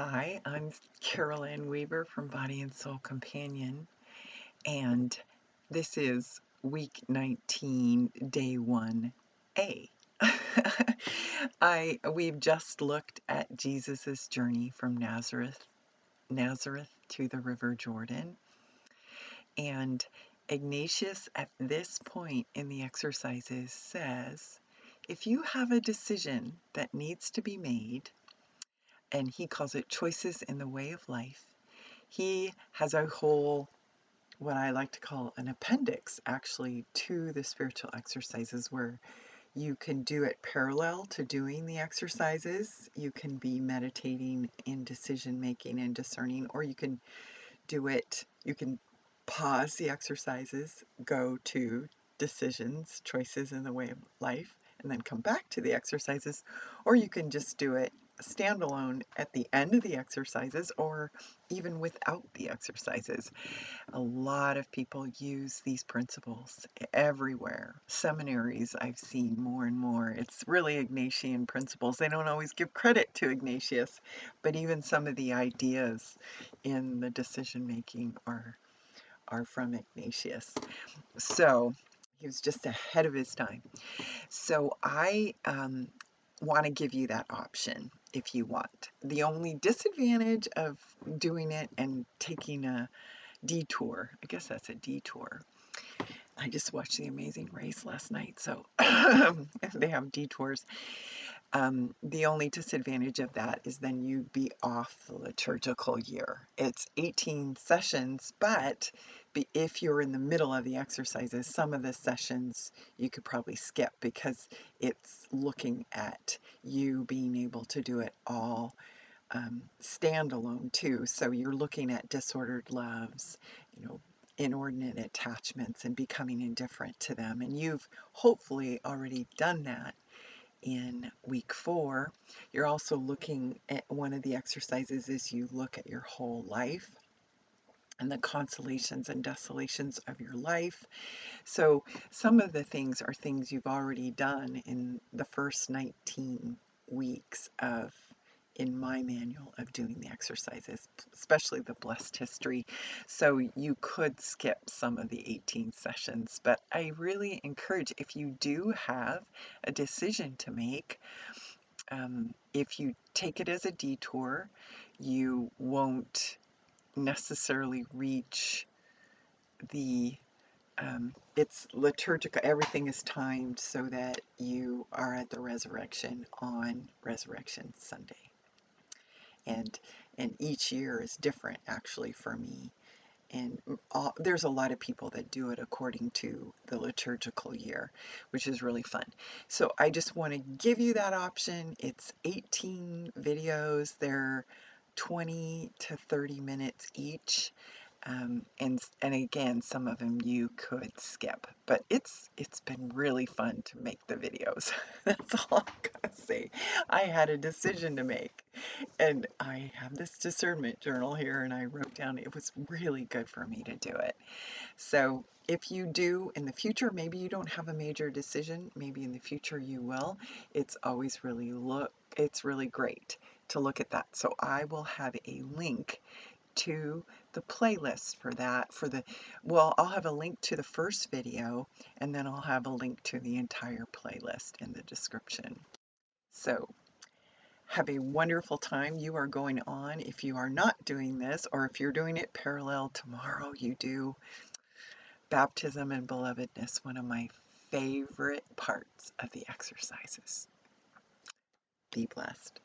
Hi, I'm Carolyn Weaver from Body and Soul Companion, and this is week 19, day 1A. We've just looked at Jesus's journey from Nazareth to the River Jordan, and Ignatius at this point in the exercises says, if you have a decision that needs to be made, and he calls it choices in the way of life. He has a whole, what I like to call an appendix, actually, to the spiritual exercises where you can do it parallel to doing the exercises. You can be meditating in decision making and discerning, or you can you can pause the exercises, go to decisions, choices in the way of life, and then come back to the exercises, or you can just do it standalone at the end of the exercises or even without the exercises. A lot of people use these principles everywhere. Seminaries I've seen more and more. It's really Ignatian principles. They don't always give credit to Ignatius, but even some of the ideas in the decision making are from Ignatius. So he was just ahead of his time. So I want to give you that option if you want. The only disadvantage of doing it and taking a detour, I guess that's a detour. I just watched The Amazing Race last night, so they have detours. The only disadvantage of that is then you'd be off the liturgical year. It's 18 sessions, but if you're in the middle of the exercises, some of the sessions you could probably skip because it's looking at you being able to do it all standalone too. So you're looking at disordered loves, inordinate attachments and becoming indifferent to them. And you've hopefully already done that in week 4. You're also looking at one of the exercises is you look at your whole life and the consolations and desolations of your life. So some of the things are things you've already done in the first 19 weeks in my manual of doing the exercises, especially the blessed history. So you could skip some of the 18 sessions, but I really encourage, if you do have a decision to make, if you take it as a detour, you won't necessarily reach it's liturgical. Everything is timed so that you are at the resurrection on Resurrection Sunday. And each year is different actually for me. And there's a lot of people that do it according to the liturgical year, which is really fun. So I just want to give you that option. It's 18 videos. They're 20 to 30 minutes each. And again, some of them you could skip, but it's been really fun to make the videos. That's all I'm gonna say. I had a decision to make, and I have this discernment journal here, and I wrote down it was really good for me to do it. So if you do in the future, maybe you don't have a major decision, maybe in the future you will. It's always it's really great to look at that. So I will have a link to the playlist for that. I'll have a link to the first video, and then I'll have a link to the entire playlist in the description. So have a wonderful time. You are going on, if you are not doing this, or if you're doing it parallel tomorrow, you do baptism and belovedness, one of my favorite parts of the exercises. Be blessed.